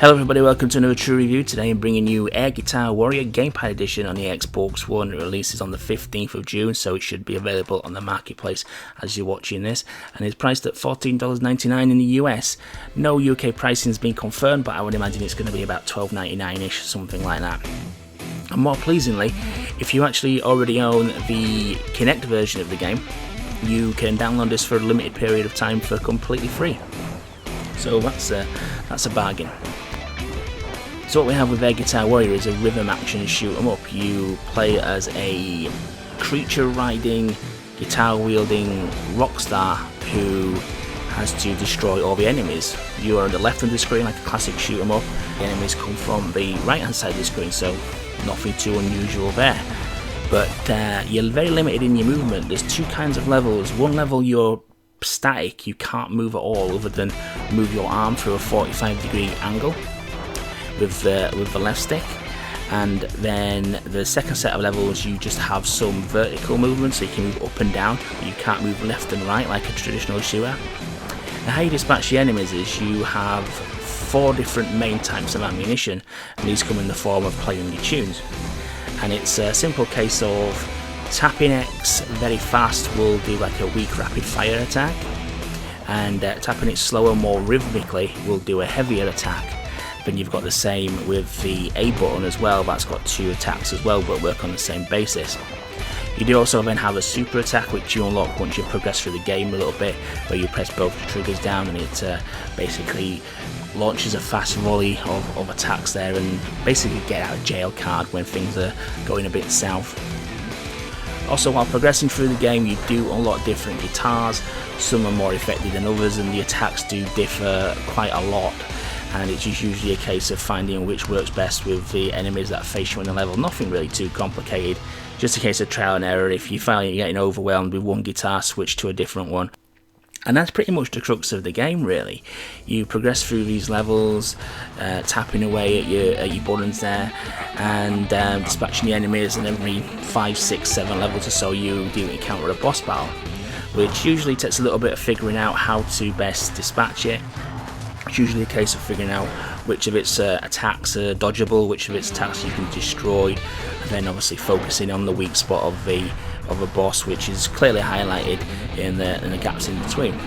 Hello everybody, welcome to another True Review. Today I'm bringing you Air Guitar Warrior Gamepad Edition on the Xbox One. It releases on the 15th of June, so it should be available on the marketplace as you're watching this. And it's priced at $14.99 in the US. No UK pricing has been confirmed, but I would imagine it's going to be about $12.99ish, something like that. And more pleasingly, if you actually already own the Kinect version of the game, you can download this for a limited period of time for completely free. So that's a bargain. So what we have with Air Guitar Warrior is a rhythm action shoot 'em up. You play as a creature riding, guitar wielding rock star who has to destroy all the enemies. You are on the left of the screen like a classic shoot 'em up. The enemies come from the right hand side of the screen, so nothing too unusual there. But you're very limited in your movement. There's two kinds of levels. One level you're static, you can't move at all other than move your arm through a 45-degree angle with the left stick, and then the second set of levels you just have some vertical movement, so you can move up and down, but you can't move left and right like a traditional shooter. Now how you dispatch the enemies is you have 4 different main types of ammunition, and these come in the form of playing your tunes, and it's a simple case of tapping X very fast will do like a weak rapid fire attack, and tapping it slower, more rhythmically, will do a heavier attack. Then you've got the same with the A button as well. That's got 2 attacks as well, but work on the same basis. You do also then have a super attack, which you unlock once you progress through the game a little bit, where you press both triggers down and it basically launches a fast volley of attacks there, and basically get out of jail card when things are going a bit south. Also, while progressing through the game, you do unlock different guitars. Some are more effective than others, and the attacks do differ quite a lot. And it's just usually a case of finding which works best with the enemies that face you in the level. Nothing really too complicated, just a case of trial and error. If you find you're getting overwhelmed with one guitar, switch to a different one. And that's pretty much the crux of the game, really. You progress through these levels, tapping away at your buttons there, and dispatching the enemies, and every 5, 6, 7 levels or so you do encounter a boss battle, which usually takes a little bit of figuring out how to best dispatch it. It's usually a case of figuring out which of its attacks are dodgeable, which of its attacks you can destroy, and then obviously focusing on the weak spot of a boss, which is clearly highlighted in the gaps in between.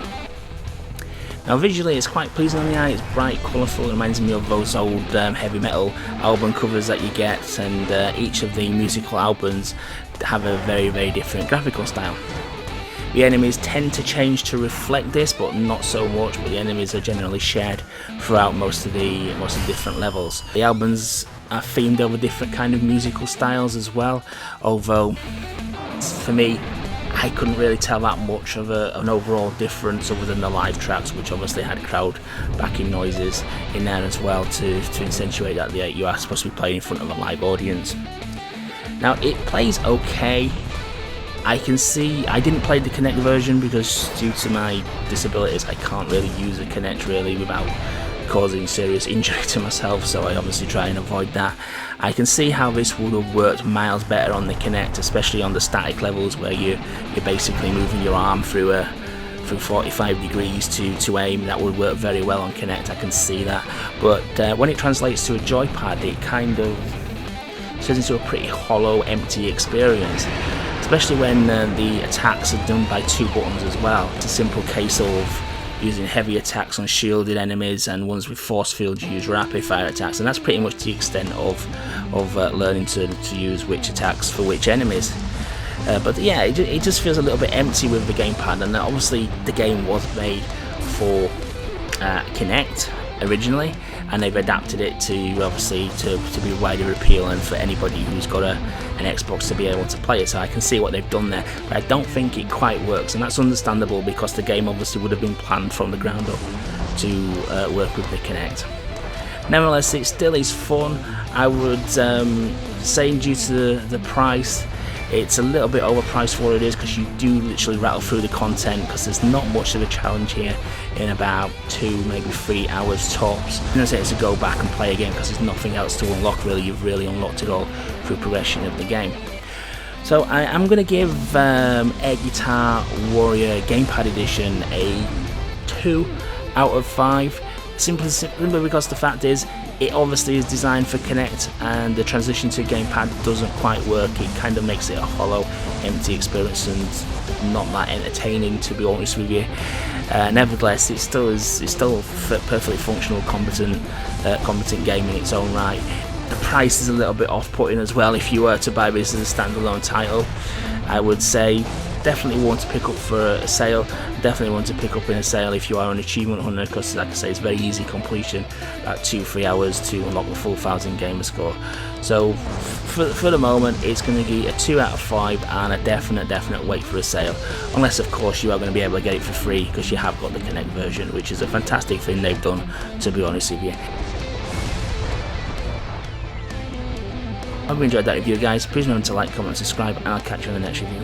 Now visually it's quite pleasing on the eye. It's bright, colourful. It reminds me of those old heavy metal album covers that you get, and each of the musical albums have a very, very different graphical style. The enemies tend to change to reflect this, but not so much. But the enemies are generally shared throughout most of the different levels. The albums are themed over different kind of musical styles as well, although for me I couldn't really tell that much of an overall difference other than the live tracks, which obviously had crowd backing noises in there as well to accentuate that you are supposed to be playing in front of a live audience. Now it plays okay. I can see, I didn't play the Kinect version because due to my disabilities I can't really use a Kinect really without causing serious injury to myself, so I obviously try and avoid that. I can see how this would have worked miles better on the Kinect, especially on the static levels where you're basically moving your arm through 45 degrees to aim. That would work very well on Kinect, I can see that. But when it translates to a joypad, it kind of turns into a pretty hollow, empty experience. Especially when the attacks are done by 2 buttons as well. It's a simple case of using heavy attacks on shielded enemies, and ones with force fields you use rapid fire attacks, and that's pretty much the extent of learning to use which attacks for which enemies. But yeah, it just feels a little bit empty with the gamepad, and obviously the game was made for Kinect originally, and they've adapted it to obviously to be wider appeal and for anybody who's got an Xbox to be able to play it. So I can see what they've done there, but I don't think it quite works, and that's understandable because the game obviously would have been planned from the ground up to work with the Kinect. Nevertheless, it still is fun. I would say due to the price, it's a little bit overpriced for what it is, because you do literally rattle through the content, because there's not much of a challenge here in about 2, maybe 3 hours tops. I'm going to say it's a go back and play again, because there's nothing else to unlock really. You've really unlocked it all through progression of the game. So I'm going to give Air Guitar Warrior Gamepad Edition a 2 out of 5. Simply because the fact is, It obviously is designed for Kinect, and the transition to Gamepad doesn't quite work. It kind of makes it a hollow, empty experience and not that entertaining, to be honest with you. Nevertheless, it's still perfectly functional, competent game in its own right. The price is a little bit off-putting as well. If you were to buy this as a standalone title, I would say definitely one to pick up for a sale. Definitely one to pick up in a sale if you are an achievement hunter, because like I say, it's very easy completion, about 2-3 hours to unlock the full 1000 gamer score. So for the moment, it's going to be a 2 out of 5 and a definite wait for a sale, unless of course you are going to be able to get it for free because you have got the Kinect version, which is a fantastic thing they've done, to be honest with you. I hope you enjoyed that review, guys. Please remember to like, comment and subscribe, and I'll catch you in the next review.